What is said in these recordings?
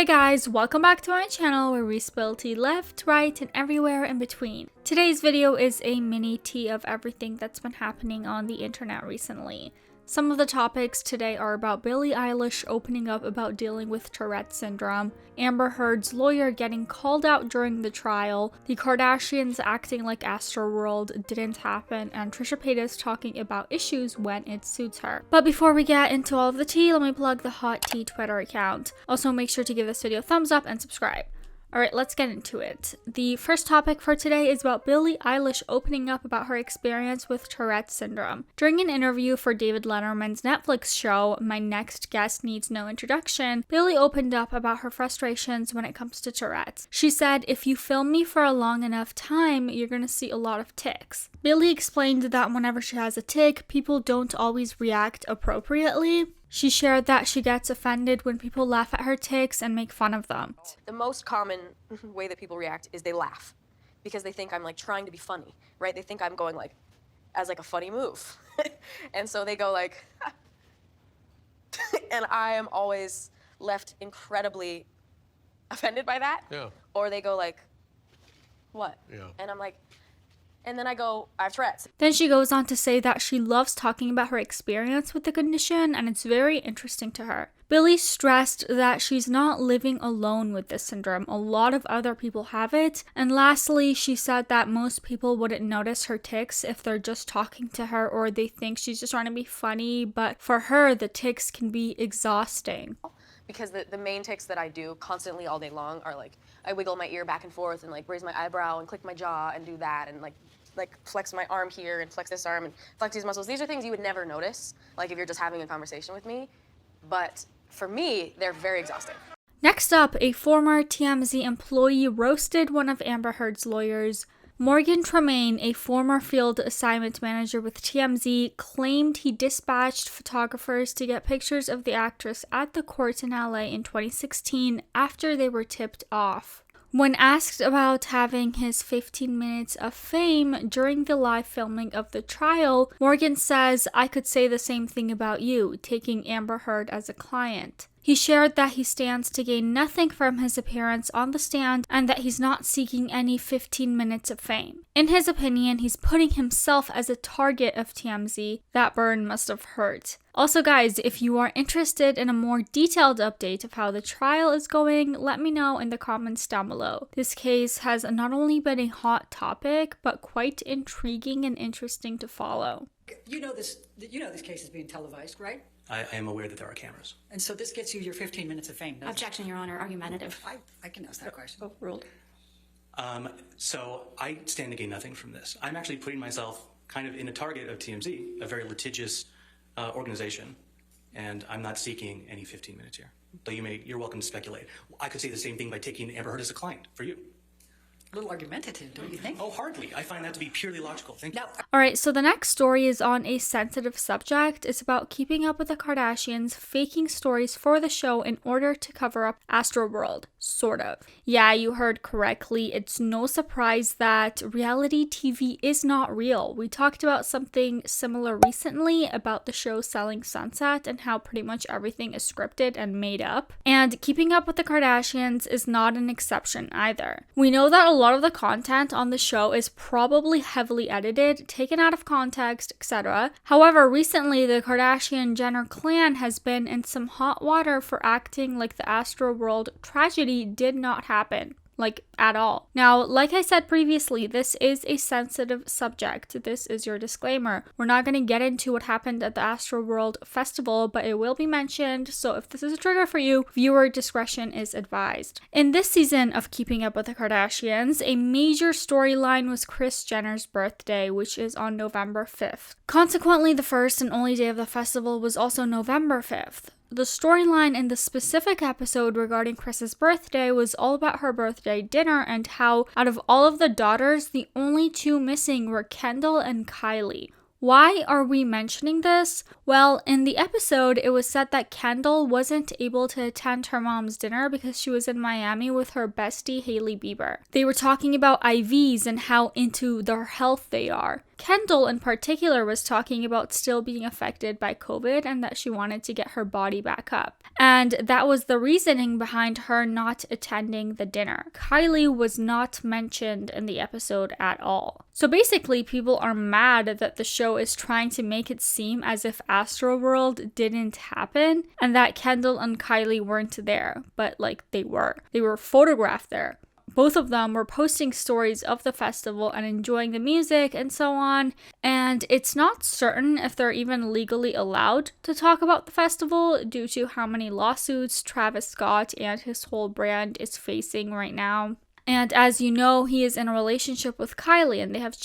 Hey guys, welcome back to my channel where we spill tea left, right, and everywhere in between. Today's video is a mini tea of everything that's been happening on the internet recently. Some of the topics today are about Billie Eilish opening up about dealing with Tourette syndrome, Amber Heard's lawyer getting called out during the trial, the Kardashians acting like Astroworld didn't happen, and Trisha Paytas talking about issues when it suits her. But before we get into all of the tea, let me plug the Hot Tea Twitter account. Also make sure to give this video a thumbs up and subscribe. Alright, let's get into it. The first topic for today is about Billie Eilish opening up about her experience with Tourette syndrome. During an interview for David Letterman's Netflix show, My Next Guest Needs No Introduction, Billie opened up about her frustrations when it comes to Tourette's. She said, "If you film me for a long enough time, you're gonna see a lot of tics." Billie explained that whenever she has a tic, people don't always react appropriately. She shared that she gets offended when people laugh at her tics and make fun of them. The most common way that people react is they laugh because they think I'm like trying to be funny, right? They think I'm going like as like a funny move. And so they go like, and I am always left incredibly offended by that. Yeah. Or they go like, what? Yeah. And I'm like, and then I go, I have Tourette's. Then she goes on to say that she loves talking about her experience with the condition and it's very interesting to her. Billie stressed that she's not living alone with this syndrome. A lot of other people have it. And lastly, she said that most people wouldn't notice her tics if they're just talking to her or they think she's just trying to be funny. But for her, the tics can be exhausting. Because the main tics that I do constantly all day long are like, I wiggle my ear back and forth and like raise my eyebrow and click my jaw and do that and like flex my arm here and flex this arm and flex these muscles. These are things you would never notice, like if you're just having a conversation with me. But for me, they're very exhausting. Next up, a former TMZ employee roasted one of Amber Heard's lawyers. Morgan Tremaine, a former field assignment manager with TMZ, claimed he dispatched photographers to get pictures of the actress at the court in LA in 2016 after they were tipped off. When asked about having his 15 minutes of fame during the live filming of the trial, Morgan says, "I could say the same thing about you, taking Amber Heard as a client." He shared that he stands to gain nothing from his appearance on the stand and that he's not seeking any 15 minutes of fame. In his opinion, he's putting himself as a target of TMZ. That burn must have hurt. Also guys, if you are interested in a more detailed update of how the trial is going, let me know in the comments down below. This case has not only been a hot topic, but quite intriguing and interesting to follow. You know this case is being televised, right? I am aware that there are cameras. And so this gets you your 15 minutes of fame, doesn't Objection, Your Honor. Argumentative. I can ask that question. Ruled. So I stand to gain nothing from this. I'm actually putting myself kind of in a target of TMZ, a very litigious organization, and I'm not seeking any 15 minutes here. Though you're welcome to speculate. I could say the same thing by taking Amber Heard as a client for you. A little argumentative, don't you think? Oh, hardly. I find that to be purely logical. Thank you. No. Alright, so the next story is on a sensitive subject. It's about keeping up with the Kardashians, faking stories for the show in order to cover up Astroworld. Sort of. Yeah, you heard correctly. It's no surprise that reality TV is not real. We talked about something similar recently about the show Selling Sunset and how pretty much everything is scripted and made up. And keeping up with the Kardashians is not an exception either. We know that a lot of the content on the show is probably heavily edited, taken out of context, etc. However, recently the Kardashian-Jenner clan has been in some hot water for acting like the Astroworld tragedy did not happen. Like, at all. Now, like I said previously, this is a sensitive subject. This is your disclaimer. We're not going to get into what happened at the Astroworld Festival, but it will be mentioned, so if this is a trigger for you, viewer discretion is advised. In this season of Keeping Up with the Kardashians, a major storyline was Kris Jenner's birthday, which is on November 5th. Consequently, the first and only day of the festival was also November 5th. The storyline in the specific episode regarding Kris's birthday was all about her birthday dinner and how, out of all of the daughters, the only two missing were Kendall and Kylie. Why are we mentioning this? Well, in the episode, it was said that Kendall wasn't able to attend her mom's dinner because she was in Miami with her bestie Hailey Bieber. They were talking about IVs and how into their health they are. Kendall in particular was talking about still being affected by COVID and that she wanted to get her body back up. And that was the reasoning behind her not attending the dinner. Kylie was not mentioned in the episode at all. So basically, people are mad that the show is trying to make it seem as if Astroworld didn't happen and that Kendall and Kylie weren't there, but like they were. They were photographed there. Both of them were posting stories of the festival and enjoying the music and so on. And it's not certain if they're even legally allowed to talk about the festival due to how many lawsuits Travis Scott and his whole brand is facing right now. And as you know, he is in a relationship with Kylie and they have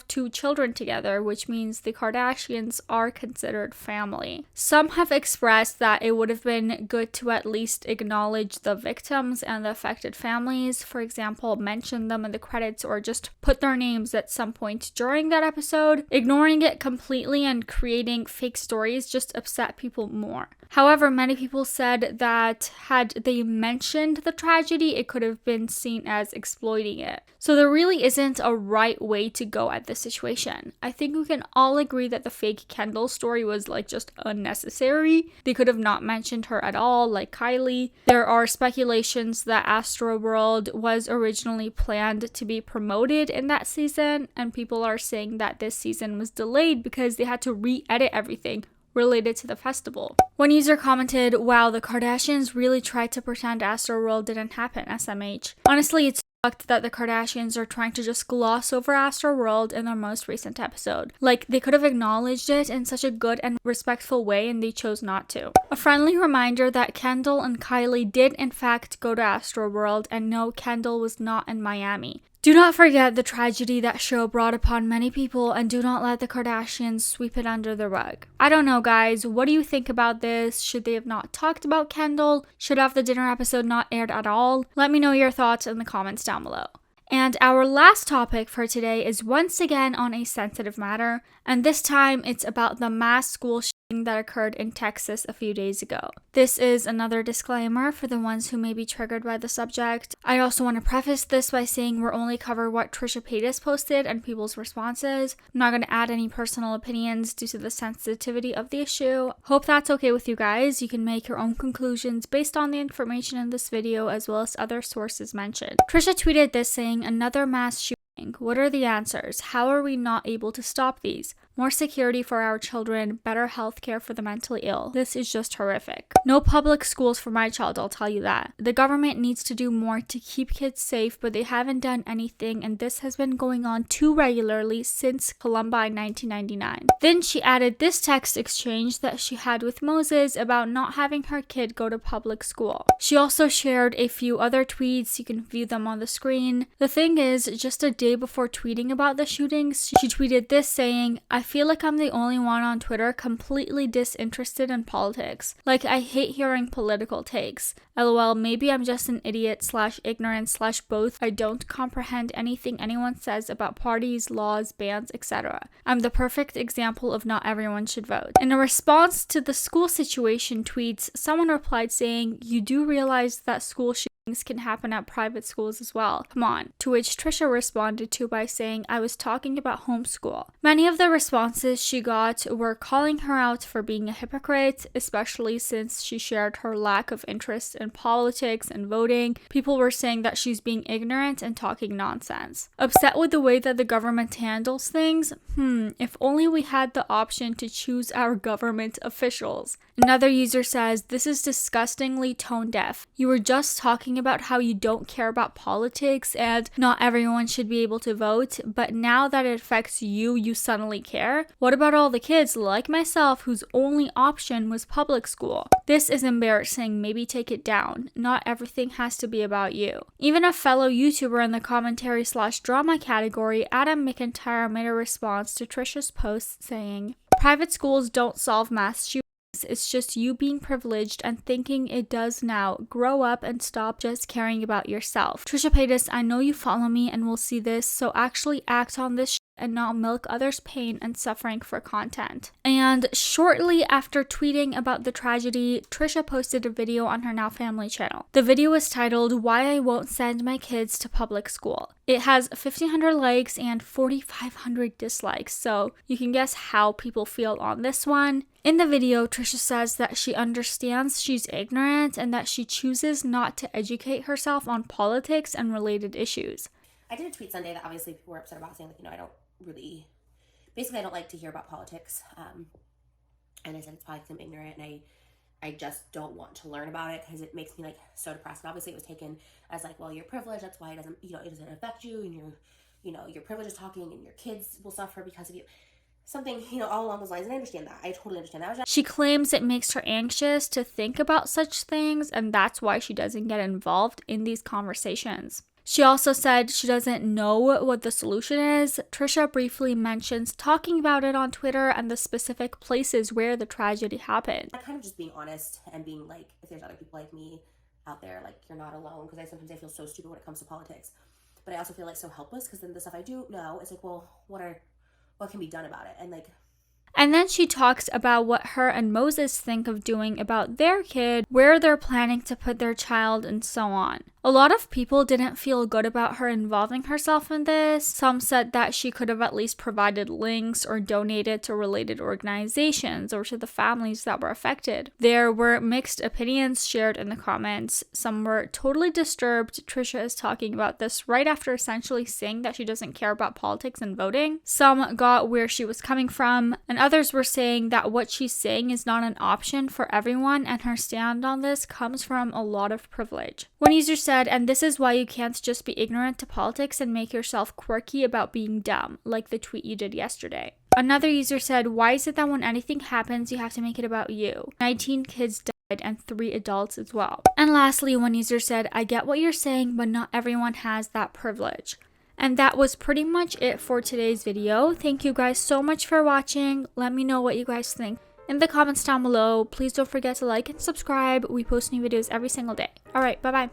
two children together, which means the Kardashians are considered family. Some have expressed that it would have been good to at least acknowledge the victims and the affected families. For example, mention them in the credits or just put their names at some point during that episode. Ignoring it completely and creating fake stories just upset people more. However, many people said that had they mentioned the tragedy, it could have been seen as exploiting it. So there really isn't a right way to go at this situation. I think we can all agree that the fake Kendall story was like just unnecessary. They could have not mentioned her at all, like Kylie. There are speculations that Astroworld was originally planned to be promoted in that season, and people are saying that this season was delayed because they had to re-edit everything related to the festival. One user commented, "Wow, the Kardashians really tried to pretend Astroworld didn't happen, SMH. Honestly, it's sucked that the Kardashians are trying to just gloss over Astroworld in their most recent episode. Like, they could have acknowledged it in such a good and respectful way and they chose not to." A friendly reminder that Kendall and Kylie did in fact go to Astroworld, and no, Kendall was not in Miami. Do not forget the tragedy that show brought upon many people, and do not let the Kardashians sweep it under the rug. I don't know, guys. What do you think about this? Should they have not talked about Kendall? Should have the dinner episode not aired at all? Let me know your thoughts in the comments down below. And our last topic for today is once again on a sensitive matter, and this time it's about the mass school shooting that occurred in Texas a few days ago. This is another disclaimer for the ones who may be triggered by the subject. I also want to preface this by saying we're only cover what Trisha Paytas posted and people's responses. I'm not going to add any personal opinions due to the sensitivity of the issue. Hope that's okay with you guys. You can make your own conclusions based on the information in this video as well as other sources mentioned. Trisha tweeted this saying, "Another mass shooting. What are the answers? How are we not able to stop these? More security for our children, better healthcare for the mentally ill. This is just horrific. No public schools for my child, I'll tell you that. The government needs to do more to keep kids safe, but they haven't done anything, and this has been going on too regularly since Columbine 1999. Then she added this text exchange that she had with Moses about not having her kid go to public school. She also shared a few other tweets. You can view them on the screen. The thing is, just a day before tweeting about the shootings, she tweeted this saying, "I feel like I'm the only one on Twitter completely disinterested in politics. Like, I hate hearing political takes. LOL, maybe I'm just an idiot / ignorant / both. I don't comprehend anything anyone says about parties, laws, bans, etc. I'm the perfect example of not everyone should vote." In a response to the school situation tweets, someone replied saying, "You do realize that school shootings can happen at private schools as well. Come on." To which Trisha responded to by saying, "I was talking about homeschool." Many of the responses she got were calling her out for being a hypocrite, especially since she shared her lack of interest in politics and voting. People were saying that she's being ignorant and talking nonsense. Upset with the way that the government handles things? If only we had the option to choose our government officials. Another user says, "This is disgustingly tone deaf. You were just talking about how you don't care about politics and not everyone should be able to vote, but now that it affects you, you suddenly care? What about all the kids like myself whose only option was public school? This is embarrassing. Maybe take it down. Not everything has to be about you." Even a fellow YouTuber in the commentary / drama category, Adam McIntyre, made a response to Trisha's post saying, "Private schools don't solve mass shootings. It's just you being privileged and thinking it does now. Grow up and stop just caring about yourself. Trisha Paytas, I know you follow me and will see this, so actually act on this and not milk others' pain and suffering for content. And shortly after tweeting about the tragedy, Trisha posted a video on her Now Family channel. The video was titled, "Why I Won't Send My Kids to Public School." It has 1,500 likes and 4,500 dislikes, so you can guess how people feel on this one. In the video, Trisha says that she understands she's ignorant and that she chooses not to educate herself on politics and related issues. I did a tweet Sunday that obviously people were upset about, saying, like, I don't really, basically I don't like to hear about politics, and I said it's probably because I'm ignorant, and I just don't want to learn about it because it makes me, like, so depressed. And obviously it was taken as, like, well, you're privileged, that's why it doesn't, it doesn't affect you, and your privilege is talking, and your kids will suffer because of you. Something, all along those lines, and I understand that. I totally understand that. She claims it makes her anxious to think about such things, and that's why she doesn't get involved in these conversations. She also said she doesn't know what the solution is. Trisha briefly mentions talking about it on Twitter and the specific places where the tragedy happened. Kind of just being honest and being like, if there's other people like me out there, like, you're not alone, because sometimes I feel so stupid when it comes to politics. But I also feel, like, so helpless, because then the stuff I do know, it's like, well, what can be done about it? And then she talks about what her and Moses think of doing about their kid, where they're planning to put their child, and so on. A lot of people didn't feel good about her involving herself in this. Some said that she could have at least provided links or donated to related organizations or to the families that were affected. There were mixed opinions shared in the comments. Some were totally disturbed. Trisha is talking about this right after essentially saying that she doesn't care about politics and voting. Some got where she was coming from, and others were saying that what she's saying is not an option for everyone, and her stand on this comes from a lot of privilege. One user said, "And this is why you can't just be ignorant to politics and make yourself quirky about being dumb, like the tweet you did yesterday." Another user said, "Why is it that when anything happens, you have to make it about you? 19 kids died and 3 adults as well." And lastly, one user said, "I get what you're saying, but not everyone has that privilege." And that was pretty much it for today's video. Thank you guys so much for watching. Let me know what you guys think in the comments down below. Please don't forget to like and subscribe. We post new videos every single day. Alright, bye bye.